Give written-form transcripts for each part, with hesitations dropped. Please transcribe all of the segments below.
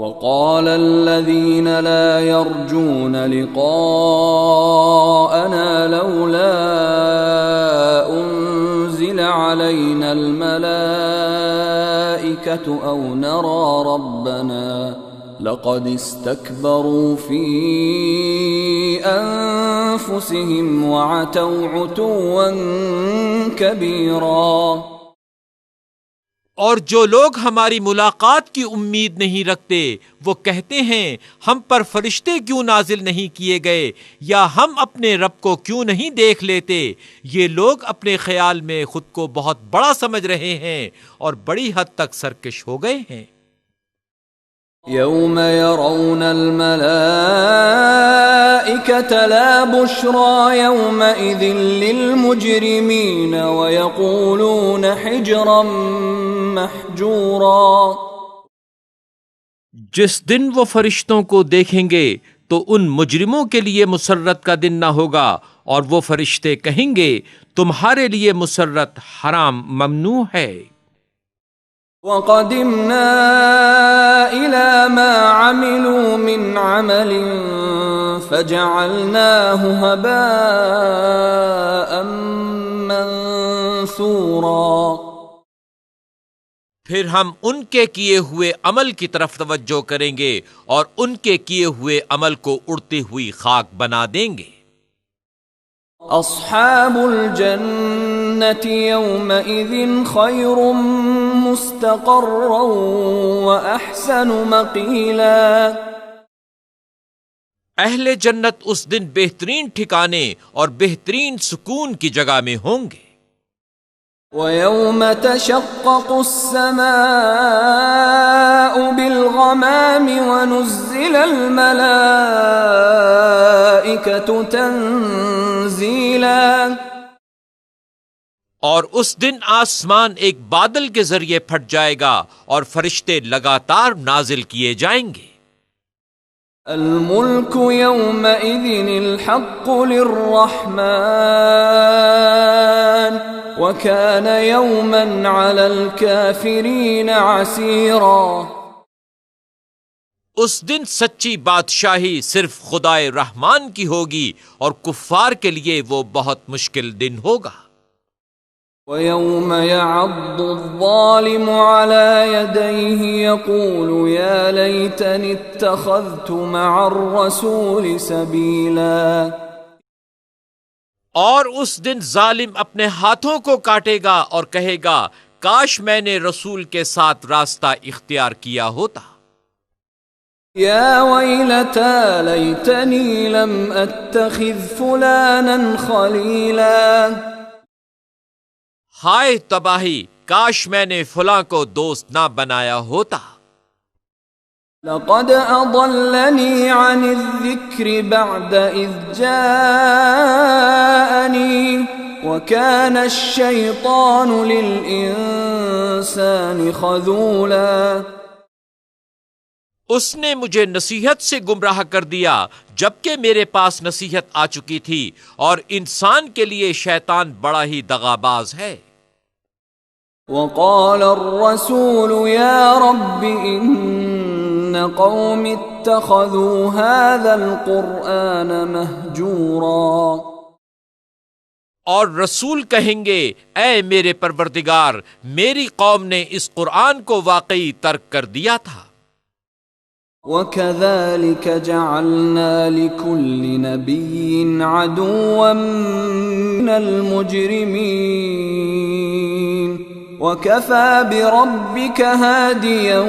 وقال الذين لا يرجون لقاءنا لولا أنزل علينا الملائكة أو نرى ربنا لقد استكبروا في أنفسهم وعتوا عتوا كبيرا۔ اور جو لوگ ہماری ملاقات کی امید نہیں رکھتے وہ کہتے ہیں ہم پر فرشتے کیوں نازل نہیں کیے گئے یا ہم اپنے رب کو کیوں نہیں دیکھ لیتے۔ یہ لوگ اپنے خیال میں خود کو بہت بڑا سمجھ رہے ہیں اور بڑی حد تک سرکش ہو گئے ہیں۔ يوم يرون الملائكة لا بشرى يومئذ للمجرمين ويقولون حجرا محجورا۔ جس دن وہ فرشتوں کو دیکھیں گے تو ان مجرموں کے لیے مسرت کا دن نہ ہوگا، اور وہ فرشتے کہیں گے تمہارے لیے مسرت حرام ممنوع ہے۔ وَقَدِمْنَا إِلَى مَا عَمِلُوا مِنْ عَمَلٍ فَجَعَلْنَاهُ هَبَاءً مَنْثُورًا۔ پھر ہم ان کے کیے ہوئے عمل کی طرف توجہ کریں گے اور ان کے کیے ہوئے عمل کو اڑتی ہوئی خاک بنا دیں گے۔ اصحاب الجنة يومئذ خير مستقرا واحسن مقيلا۔ اہل جنت اس دن بہترین ٹھکانے اور بہترین سکون کی جگہ میں ہوں گے۔ وَيَوْمَ تَشَقَّقُ السَّمَاءُ بِالْغَمَامِ وَنُزِّلَ الْمَلَائِكَةُ تَنزِيلًا۔ اور اس دن آسمان ایک بادل کے ذریعے پھٹ جائے گا اور فرشتے لگاتار نازل کیے جائیں گے۔ الملك يومئذ الحق للرحمن وكان يوما على الكافرين عسيرا۔ اس دن سچی بادشاہی صرف خدائے رحمان کی ہوگی اور کفار کے لیے وہ بہت مشکل دن ہوگا۔ وَيَوْمَ يَعَضُّ الظَّالِمُ عَلَى يَدَيْهِ يَقُولُ يَا لَيْتَنِي اتَّخَذْتُ مَعَ الرَّسُولِ سَبِيلًا۔ اور اس دن ظالم اپنے ہاتھوں کو کاٹے گا اور کہے گا کاش میں نے رسول کے ساتھ راستہ اختیار کیا ہوتا۔ یا ویلتى لیتنی لم اتخذ فلانا خلیلا۔ ہائے تباہی، کاش میں نے فلاں کو دوست نہ بنایا ہوتا۔ لقد اضلنی عن الذکر بعد اذ جاءنی وكان الشیطان للانسان خذولا۔ اس نے مجھے نصیحت سے گمراہ کر دیا جبکہ میرے پاس نصیحت آ چکی تھی، اور انسان کے لیے شیطان بڑا ہی دغاباز ہے۔ وقال الرسول يا رب ان قوم اتخذوا هذا القرآن مهجورا۔ اور رسول کہیں گے اے میرے پروردگار، میری قوم نے اس قرآن کو واقعی ترک کر دیا تھا۔ وَكَذَلِكَ جَعَلْنَا لِكُلِّ نَبِيٍّ عَدُوًّا مِّنَ الْمُجْرِمِينَ وَكَفَى بِرَبِّكَ هَادِيًا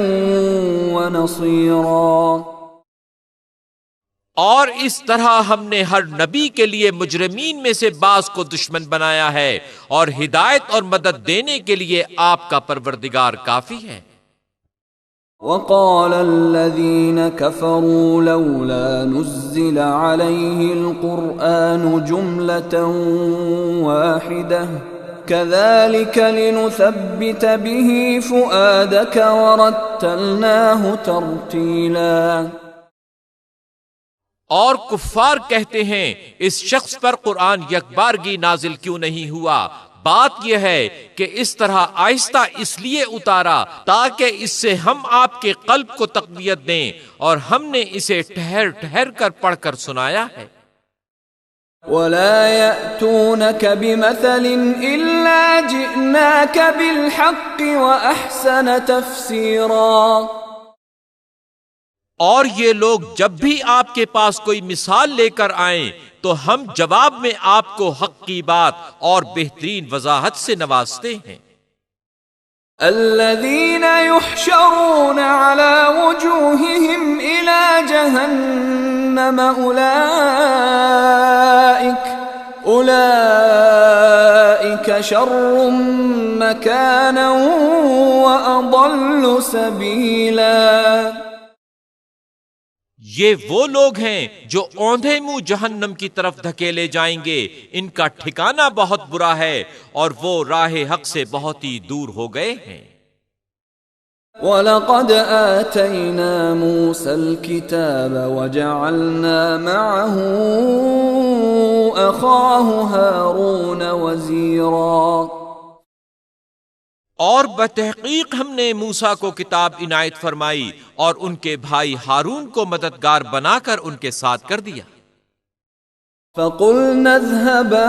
وَنَصِيرًا۔ اور اس طرح ہم نے ہر نبی کے لیے مجرمین میں سے بعض کو دشمن بنایا ہے، اور ہدایت اور مدد دینے کے لیے آپ کا پروردگار کافی ہے۔ وقال الذين كفروا لولا نزل عليه القرآن جملة واحدة كذلك لنثبت به فؤادك ورتلناه ترتيلا۔ اور کفار کہتے ہیں اس شخص پر قرآن یکبارگی نازل کیوں نہیں ہوا، بات یہ ہے کہ اس طرح آہستہ اس لیے اتارا تاکہ اس سے ہم آپ کے قلب کو تقویت دیں، اور ہم نے اسے ٹھہر ٹھہر کر پڑھ کر سنایا ہے۔ وَلَا يَأْتُونَكَ بِمَثَلٍ إِلَّا جِئْنَاكَ بِالْحَقِّ وَأَحْسَنَ تَفْسِيرًا۔ اور یہ لوگ جب بھی آپ کے پاس کوئی مثال لے کر آئیں تو ہم جواب میں آپ کو حق کی بات اور بہترین وضاحت سے نوازتے ہیں۔ الذين يحشرون على وجوههم إلى جهنم أولئك شر مكانا وأضل سبيلا۔ یہ وہ لوگ ہیں جو اوندھے منہ جہنم کی طرف دھکیلے جائیں گے، ان کا ٹھکانہ بہت برا ہے اور وہ راہ حق سے بہت ہی دور ہو گئے ہیں۔ وَلَقَدْ آتَيْنَا مُوسَى الْكِتَابَ وَجَعَلْنَا مَعَهُ أَخَاهُ هَارُونَ وَزِيرًا۔ اور بتحقیق ہم نے موسیٰ کو کتاب عنایت فرمائی اور ان کے بھائی ہارون کو مددگار بنا کر ان کے ساتھ کر دیا۔ فَقُلْنَا اذْهَبَا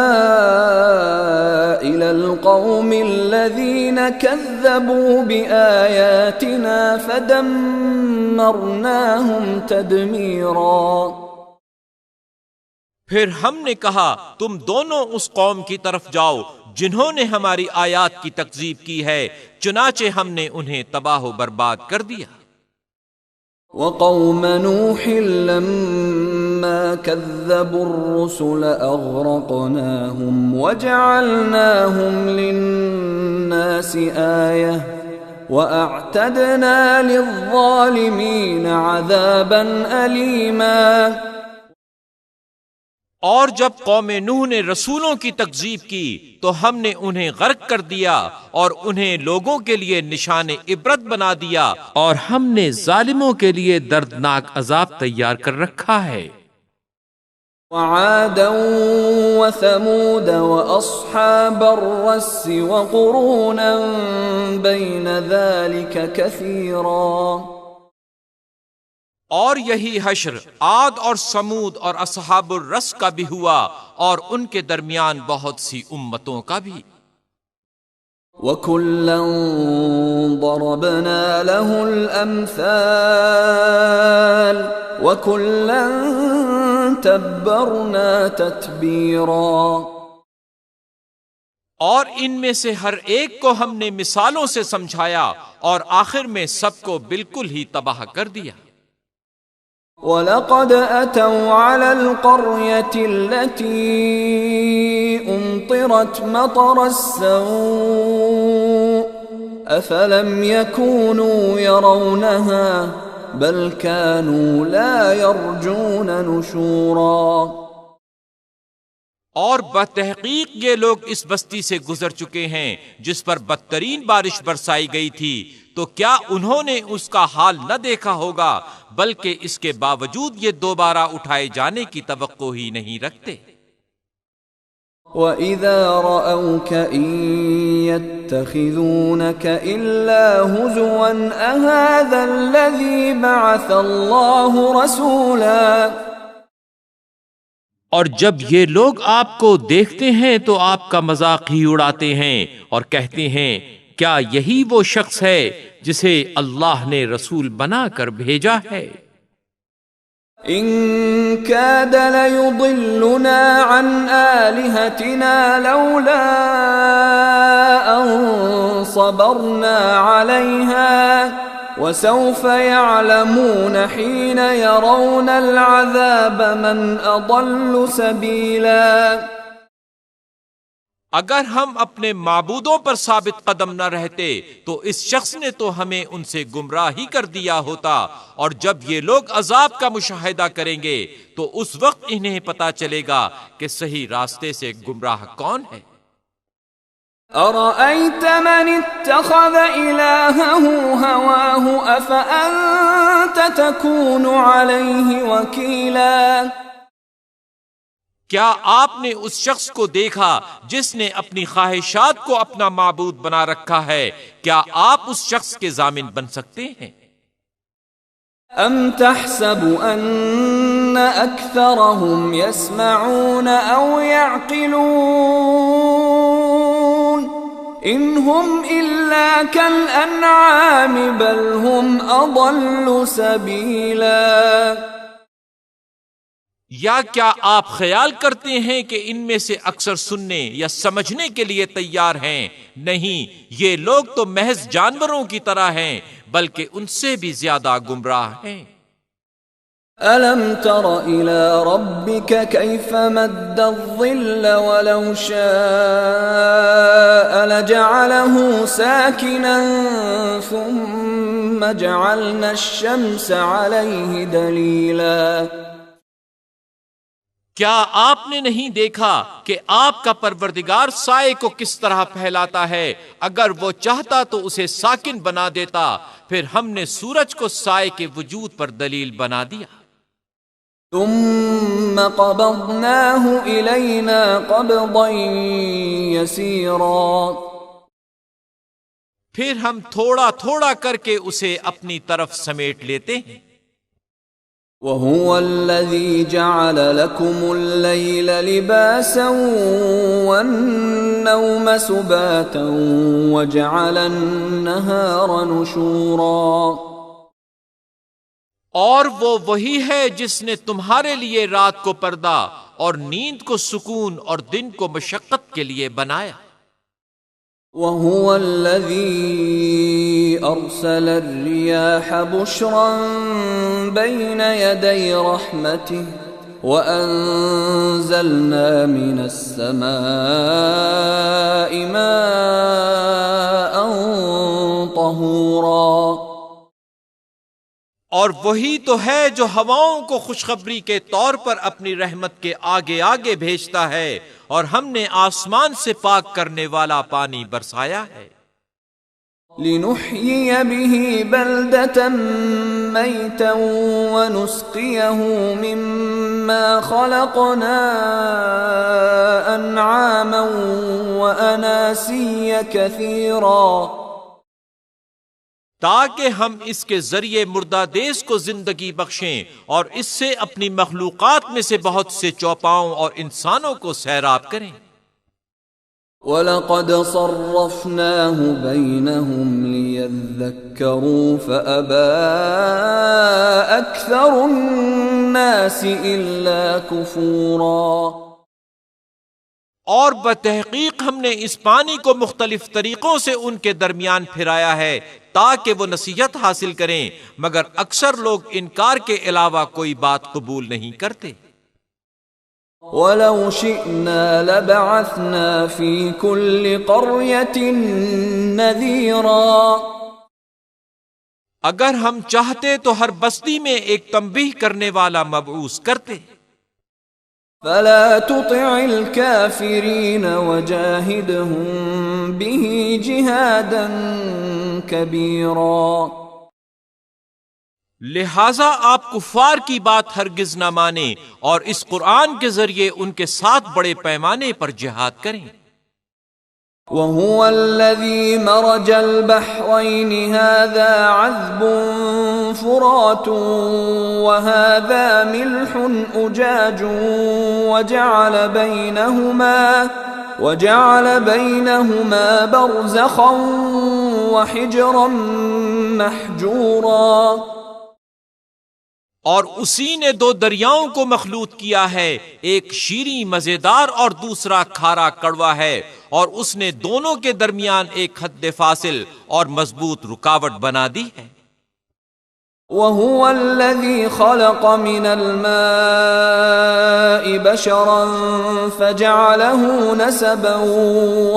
إِلَى الْقَوْمِ الَّذِينَ كَذَّبُوا بِآيَاتِنَا فَدَمَّرْنَاهُمْ تَدْمِيرًا۔ پھر ہم نے کہا تم دونوں اس قوم کی طرف جاؤ جنہوں نے ہماری آیات کی تکذیب کی ہے، چنانچہ ہم نے انہیں تباہ و برباد کر دیا۔ وَقَوْمَ نُوحٍ لَمَّا كَذَّبُوا الرُّسُلَ أَغْرَقْنَاهُمْ وَجَعَلْنَاهُمْ لِلنَّاسِ آيَةً وَأَعْتَدْنَا لِلظَّالِمِينَ عَذَابًا أَلِيمًا۔ اور جب قوم نوح نے رسولوں کی تکذیب کی تو ہم نے انہیں غرق کر دیا اور انہیں لوگوں کے لیے نشان عبرت بنا دیا، اور ہم نے ظالموں کے لیے دردناک عذاب تیار کر رکھا ہے۔ وَعَادًا وَثَمُودَ وَأَصْحَابَ الرَّسِّ وَقُرُونًا بَيْنَ ذَلِكَ كَثِيرًا۔ اور یہی حشر عاد اور سمود اور اصحاب الرس کا بھی ہوا، اور ان کے درمیان بہت سی امتوں کا بھی۔ وَكُلًّا ضَرَبْنَا لَهُ الْأَمْثَالَ وَكُلًّا تَبَّرْنَا تَتْبِيرًا۔ اور ان میں سے ہر ایک کو ہم نے مثالوں سے سمجھایا، اور آخر میں سب کو بالکل ہی تباہ کر دیا۔ وَلَقَدْ أَتَوْا عَلَى الْقَرْيَةِ الَّتِي أُمْطِرَتْ مَطَرَ السَّوْءِ أَفَلَمْ يَكُونُوا يَرَوْنَهَا بَلْ كَانُوا لَا يَرْجُونَ نُشُورًا۔ اور بتحقیق یہ لوگ اس بستی سے گزر چکے ہیں جس پر بدترین بارش برسائی گئی تھی، تو کیا انہوں نے اس کا حال نہ دیکھا ہوگا، بلکہ اس کے باوجود یہ دوبارہ اٹھائے جانے کی توقع ہی نہیں رکھتے۔ وَإِذَا رَأَوْكَ إِن يَتَّخِذُونَكَ إِلَّا هُزُوًا أَهَذَا الَّذِي بَعَثَ اللَّهُ رَسُولًا۔ اور جب یہ لوگ آپ کو دیکھتے ہیں تو آپ کا مذاق ہی اڑاتے ہیں اور کہتے ہیں کیا یہی وہ شخص ہے جسے اللہ نے رسول بنا کر بھیجا ہے؟ إِن كَادَ لَيُضِلُّنَا عَنْ آلِهَتِنَا لَوْلَا أَن صَبَرْنَا عَلَيْهَا وَسَوْفَ يَعْلَمُونَ حِينَ يَرَوْنَ الْعَذَابَ مَنْ أَضَلُّ سَبِيلًا۔ اگر ہم اپنے معبودوں پر ثابت قدم نہ رہتے تو اس شخص نے تو ہمیں ان سے گمراہ ہی کر دیا ہوتا، اور جب یہ لوگ عذاب کا مشاہدہ کریں گے تو اس وقت انہیں پتا چلے گا کہ صحیح راستے سے گمراہ کون ہے۔ أَرَأَيْتَ مَنِ اتَّخَذَ إِلَٰهَهُ هَوَاهُ أَفَأَنتَ تَكُونُ عَلَيْهِ وَكِيلًا۔ کیا آپ نے اس شخص کو دیکھا جس نے اپنی خواہشات کو اپنا معبود بنا رکھا ہے؟ کیا آپ اس شخص کے ضامن بن سکتے ہیں؟ ام تحسب ان اکثرهم يسمعون او يعقلون ان هم الا كالانعام بل هم اضل سبیلا۔ یا کیا آپ خیال کرتے ہیں کہ ان میں سے اکثر سننے یا سمجھنے کے لیے تیار ہیں؟ نہیں، یہ لوگ تو محض جانوروں کی طرح ہیں، بلکہ ان سے بھی زیادہ گمراہ ہیں۔ أَلَمْ تَرَ إِلَى رَبِّكَ كَيْفَ مَدَّ الظِّلَّ وَلَوْ شَاءَ لَجَعَلَهُ سَاكِنًا ثُمَّ جَعَلْنَا الشَّمْسَ عَلَيْهِ دَلِيلًا۔ کیا آپ نے نہیں دیکھا کہ آپ کا پروردگار سائے کو کس طرح پھیلاتا ہے؟ اگر وہ چاہتا تو اسے ساکن بنا دیتا، پھر ہم نے سورج کو سائے کے وجود پر دلیل بنا دیا۔ ثم قبضناه إلينا قبضا يسيرا۔ پھر ہم تھوڑا تھوڑا کر کے اسے اپنی طرف سمیٹ لیتے ہیں۔ وَهُوَ الَّذِي جَعَلَ لَكُمُ اللَّيْلَ لِبَاسًا وَالنَّوْمَ سُبَاتًا وَجَعَلَ النَّهَارَ نُشُورًا۔ اور وہ وہی ہے جس نے تمہارے لیے رات کو پردہ اور نیند کو سکون اور دن کو مشقت کے لیے بنایا۔ وَهُوَ الَّذِي أَرْسَلَ الرِّيَاحَ بُشْرًا بَيْنَ يَدَيْ رَحْمَتِهِ وَأَنزَلْنَا مِنَ السَّمَاءِ مَاءً طَهُورًا۔ اور وہی تو ہے جو ہواؤں کو خوشخبری کے طور پر اپنی رحمت کے آگے آگے بھیجتا ہے، اور ہم نے آسمان سے پاک کرنے والا پانی برسایا ہے۔ لِنُحْيِيَ بِهِ بَلْدَةً مَيْتًا وَنُسْقِيَهُ مِمَّا خَلَقْنَا أَنْعَامًا وَأَنَاسِيَّ كَثِيرًا، تاکہ ہم اس کے ذریعے مردہ دیس کو زندگی بخشیں اور اس سے اپنی مخلوقات میں سے بہت سے چوپاؤں اور انسانوں کو سیراب کریں۔ وَلَقَدْ صَرَّفْنَاهُ بَيْنَهُمْ لِيَذَّكَّرُوا فَأَبَى أَكْثَرُ النَّاسِ إِلَّا كُفُورًا۔ اور بتحقیق ہم نے اس پانی کو مختلف طریقوں سے ان کے درمیان پھرایا ہے تاکہ وہ نصیحت حاصل کریں، مگر اکثر لوگ انکار کے علاوہ کوئی بات قبول نہیں کرتے۔ وَلَوْ شِئْنَا لَبَعَثْنَا فِي كُلِّ قَرْيَةٍ نَذِيرًا۔ اگر ہم چاہتے تو ہر بستی میں ایک تنبیہ کرنے والا مبعوث کرتے۔ فَلَا تُطِعِ الْكَافِرِينَ وَجَاهِدْهُمْ بِهِ جِهَادًا كَبِيرًا۔ لہذا آپ کفار کی بات ہرگز نہ مانیں اور اس قرآن کے ذریعے ان کے ساتھ بڑے پیمانے پر جہاد کریں۔ وَهُوَ الَّذِي مَرَجَ الْبَحْرَيْنِ هَذَا عَذْبٌ فُرَاتٌ وَهَذَا مِلْحٌ أُجَاجٌ وَجَعَلَ بَيْنَهُمَا بَرْزَخًا وَحِجْرًا مَحْجُورًا۔ اور اسی نے دو دریاؤں کو مخلوط کیا ہے، ایک شیریں مزیدار اور دوسرا کھارا کڑوا ہے، اور اس نے دونوں کے درمیان ایک حد فاصل اور مضبوط رکاوٹ بنا دی ہے۔ وَهُوَ الَّذِي خَلَقَ مِنَ الْمَاءِ بَشَرًا فَجَعَلَهُ نَسَبًا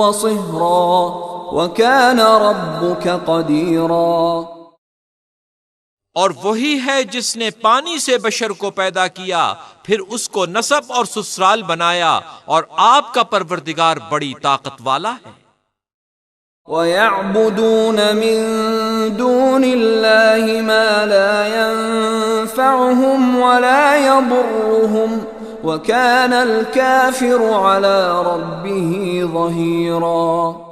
وَصِهْرًا وَكَانَ رَبُّكَ قَدِيرًا۔ اور وہی ہے جس نے پانی سے بشر کو پیدا کیا، پھر اس کو نسب اور سسرال بنایا، اور آپ کا پروردگار بڑی طاقت والا ہے۔ وَيَعْبُدُونَ مِن دُونِ اللَّهِ مَا لَا يَنفَعُهُمْ وَلَا يَضُرُّهُمْ وَكَانَ الْكَافِرُ عَلَى رَبِّهِ ظَهِيرًا۔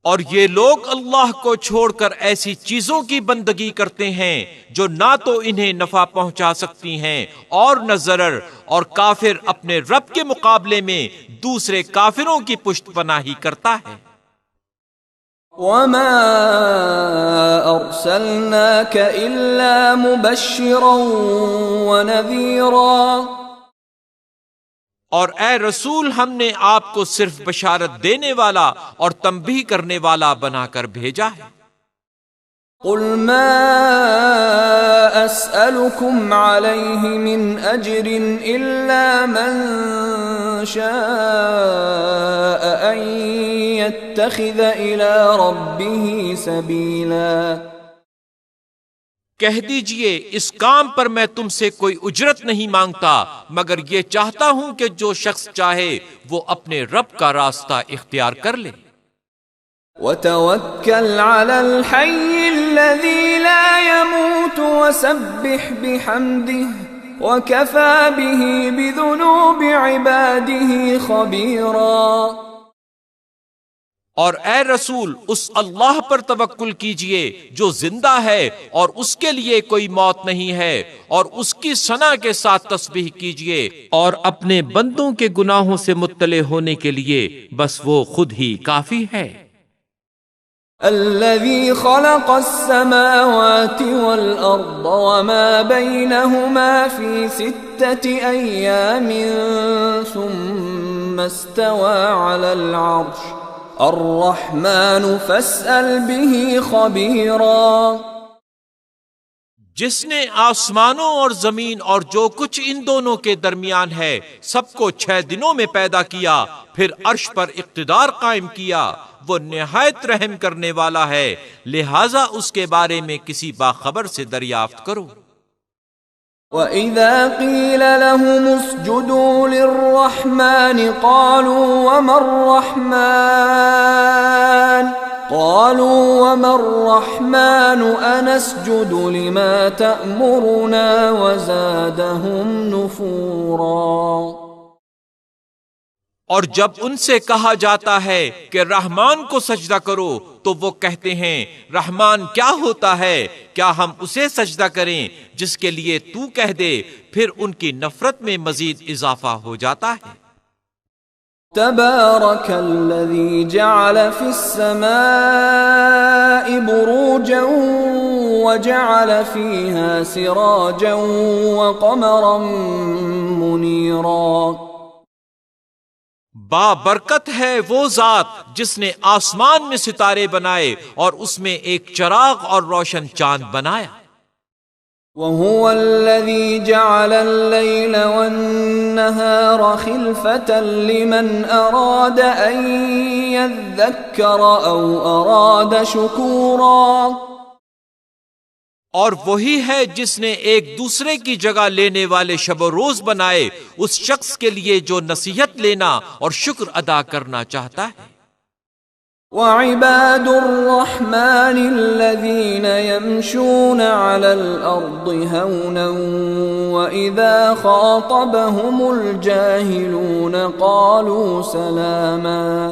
اور یہ لوگ اللہ کو چھوڑ کر ایسی چیزوں کی بندگی کرتے ہیں جو نہ تو انہیں نفع پہنچا سکتی ہیں اور نہ ضرر، اور کافر اپنے رب کے مقابلے میں دوسرے کافروں کی پشت پناہی کرتا ہے۔ وَمَا أَرْسَلْنَاكَ إِلَّا مُبَشِّرًا وَنَذِيرًا۔ اور اے رسول، ہم نے آپ کو صرف بشارت دینے والا اور تنبیہ کرنے والا بنا کر بھیجا ہے۔ قُلْ مَا أَسْأَلُكُمْ عَلَيْهِ مِنْ أَجْرٍ إِلَّا مَنْ شَاءَ أَنْ يَتَّخِذَ إِلَى رَبِّهِ سَبِيلًا۔ کہہ دیجئے، اس کام پر میں تم سے کوئی اجرت نہیں مانگتا، مگر یہ چاہتا ہوں کہ جو شخص چاہے وہ اپنے رب کا راستہ اختیار کر لے۔ وَتَوَكَّلْ عَلَى الْحَيِّ الَّذِي لَا يَمُوتُ وَسَبِّحْ بِحَمْدِهِ وَكَفَى بِهِ بِذُنُوبِ عِبَادِهِ خَبِيرًا۔ اور اے رسول، اس اللہ پر توکل کیجئے جو زندہ ہے اور اس کے لیے کوئی موت نہیں ہے، اور اس کی ثنا کے ساتھ تسبیح کیجئے، اور اپنے بندوں کے گناہوں سے مطلع ہونے کے لیے بس وہ خود ہی کافی ہے۔ الذي خلق السماوات والأرض وما بينهما في 6 أيام ثم استوى على العرش الرحمن فاسأل به خبيرا۔ جس نے آسمانوں اور زمین اور جو کچھ ان دونوں کے درمیان ہے سب کو 6 دنوں میں پیدا کیا، پھر عرش پر اقتدار قائم کیا، وہ نہایت رحم کرنے والا ہے، لہذا اس کے بارے میں کسی باخبر سے دریافت کرو۔ وَإِذَا قِيلَ لَهُمُ اسْجُدُوا لِلرَّحْمَنِ قَالُوا وَمَا الرَّحْمَنُ أَنَسْجُدُ لِمَا تَأْمُرُنَا وَزَادَهُمْ نُفُورًا۔ اور جب ان سے کہا جاتا ہے کہ رحمان کو سجدہ کرو تو وہ کہتے ہیں، رحمان کیا ہوتا ہے؟ کیا ہم اسے سجدہ کریں جس کے لیے تو کہہ دے؟ پھر ان کی نفرت میں مزید اضافہ ہو جاتا ہے۔ تبارك الذي جعل في السماء بروجا وجعل فيها سراجا وقمرا منيرا۔ بابرکت ہے وہ ذات جس نے آسمان میں ستارے بنائے اور اس میں ایک چراغ اور روشن چاند بنایا۔ وَهُوَ الَّذِي جَعَلَ اللَّيْلَ وَالنَّهَارَ خِلْفَةً لِمَنْ أَرَادَ أَن يَذَّكَّرَ أَوْ أَرَادَ شُكُورًا۔ اور وہی ہے جس نے ایک دوسرے کی جگہ لینے والے شب و روز بنائے اس شخص کے لیے جو نصیحت لینا اور شکر ادا کرنا چاہتا ہے۔ وَعِبَادُ الرَّحْمَنِ الَّذِينَ يَمْشُونَ عَلَى الْأَرْضِ هَوْنًا وَإِذَا خَاطَبَهُمُ الْجَاهِلُونَ قَالُوا سَلَامًا۔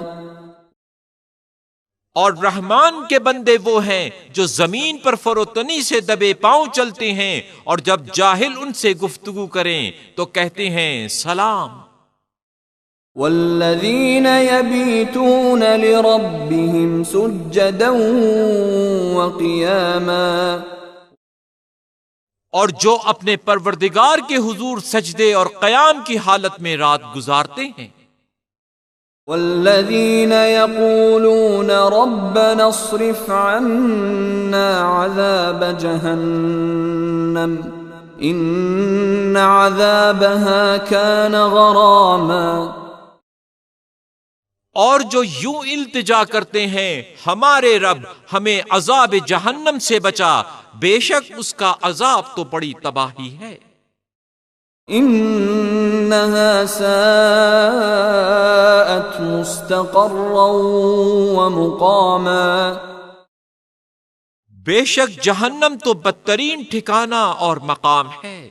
اور رحمان کے بندے وہ ہیں جو زمین پر فروتنی سے دبے پاؤں چلتے ہیں، اور جب جاہل ان سے گفتگو کریں تو کہتے ہیں سلام۔ والذین یبیتون لربهم سجدا وقیاما۔ اور جو اپنے پروردگار کے حضور سجدے اور قیام کی حالت میں رات گزارتے ہیں۔ والذین یقولون ربنا اصرف عنا عذاب جہنم ان عذابها كان غراما۔ اور جو یوں التجا کرتے ہیں، ہمارے رب ہمیں عذاب جہنم سے بچا، بے شک اس کا عذاب تو بڑی تباہی ہے۔ انها ساءت مستقرا ومقاما۔ بے شک جہنم تو بدترین ٹھکانہ اور مقام ہے۔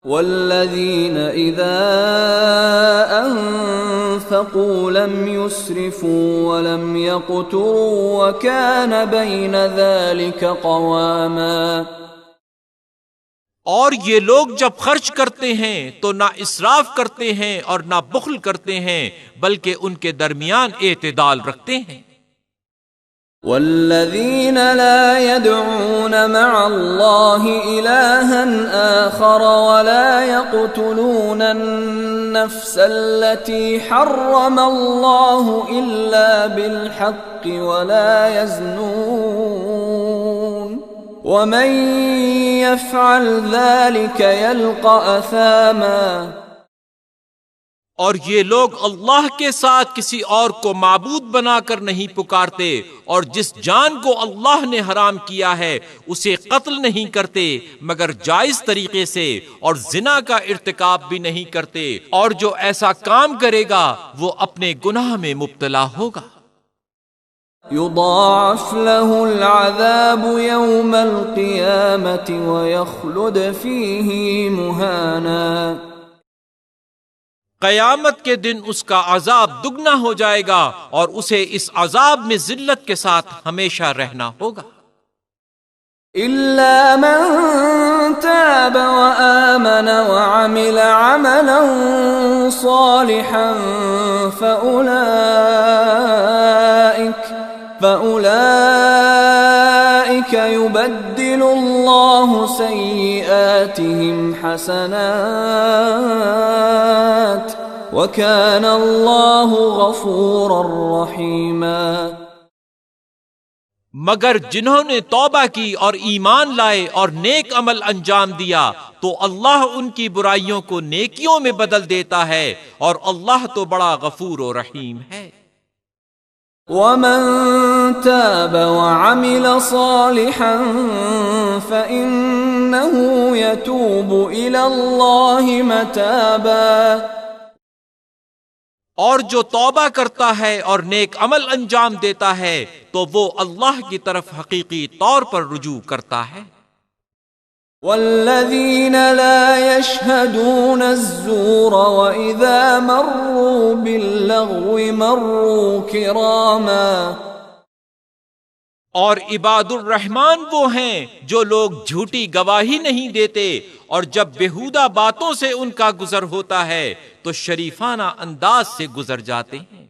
والذین اذا انفقوا لم يسرفوا ولم يقتروا وكان بين ذلك قواما، اور یہ لوگ جب خرچ کرتے ہیں تو نہ اسراف کرتے ہیں اور نہ بخل کرتے ہیں، بلکہ ان کے درمیان اعتدال رکھتے ہیں۔ والذین لا يدعون مع اللہ الہا آخر ولا يقتلون النفس التي حرم اللہ الا بالحق ولا يزنون ومن يفعل ذلك يلقى اثاما، اور یہ لوگ اللہ کے ساتھ کسی اور کو معبود بنا کر نہیں پکارتے، اور جس جان کو اللہ نے حرام کیا ہے اسے قتل نہیں کرتے مگر جائز طریقے سے، اور زنا کا ارتکاب بھی نہیں کرتے، اور جو ایسا کام کرے گا وہ اپنے گناہ میں مبتلا ہوگا۔ يضاعف له العذاب يوم القيامة ويخلد فيه مهانا، قیامت کے دن اس کا عذاب دگنا ہو جائے گا اور اسے اس عذاب میں ذلت کے ساتھ ہمیشہ رہنا ہوگا۔ إلا من تاب وآمن وعمل عملا صالحا فأولئك يبدل الله سيئاتهم حسنات وكان الله غفورا رحيما، مگر جنہوں نے توبہ کی اور ایمان لائے اور نیک عمل انجام دیا تو اللہ ان کی برائیوں کو نیکیوں میں بدل دیتا ہے، اور اللہ تو بڑا غفور و رحیم ہے۔ ومن تاب وعمل صالحا فإنه يتوب إلى الله متابا، اور جو توبہ کرتا ہے اور نیک عمل انجام دیتا ہے تو وہ اللہ کی طرف حقیقی طور پر رجوع کرتا ہے۔ والذین لا يشهدون الزور وإذا مروا باللغو مروا کراما، اور عباد الرحمن وہ ہیں جو لوگ جھوٹی گواہی نہیں دیتے، اور جب بےہودہ باتوں سے ان کا گزر ہوتا ہے تو شریفانہ انداز سے گزر جاتے ہیں۔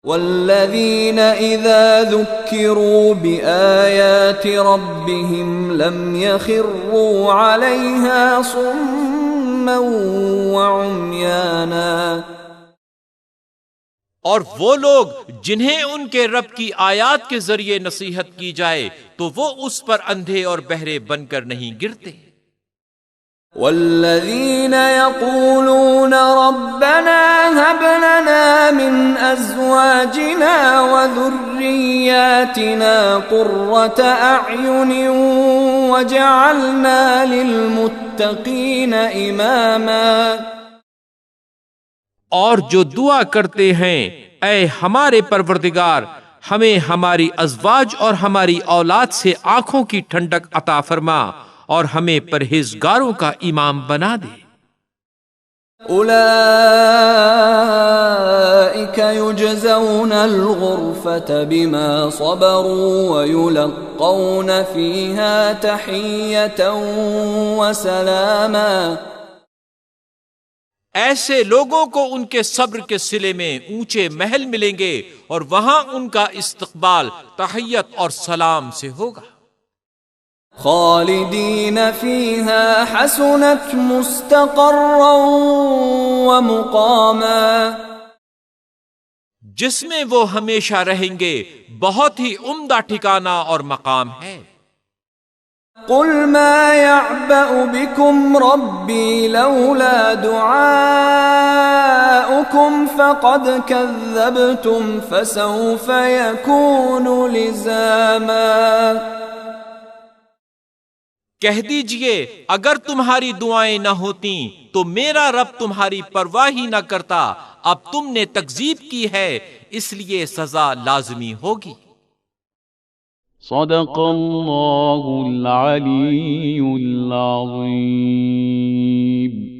والذین اذا ذکروا بآیات ربهم لم يخروا علیہا صما وعمیانا، اور وہ لوگ جنہیں ان کے رب کی آیات کے ذریعے نصیحت کی جائے تو وہ اس پر اندھے اور بہرے بن کر نہیں گرتے۔ والذین یقولون ربنا هب لنا من ازواجنا وذریاتنا قرة اعین وجعلنا للمتقین اماما، اور جو دعا کرتے ہیں اے ہمارے پروردگار ہمیں ہماری ازواج اور ہماری اولاد سے آنکھوں کی ٹھنڈک عطا فرما اور ہمیں پرہیزگاروں کا امام بنا دے۔ اولئک یجزون الغرفة بما صبروا ویلقون فیہا تحیۃ وسلاما، ایسے لوگوں کو ان کے صبر کے صلے میں اونچے محل ملیں گے اور وہاں ان کا استقبال تحیت اور سلام سے ہوگا۔ خالدین فیہا حسنت مستقرا ومقاما، جس میں وہ ہمیشہ رہیں گے بہت ہی عمدہ ٹھکانہ اور مقام ہے۔ قل ما يعبأ بكم ربي لولا دعاؤكم فقد كذبتم فسوف يكون لزاما، کہہ دیجئے اگر تمہاری دعائیں نہ ہوتیں تو میرا رب تمہاری پرواہ ہی نہ کرتا، اب تم نے تکذیب کی ہے اس لیے سزا لازمی ہوگی۔ صدق اللہ العلی العظیم.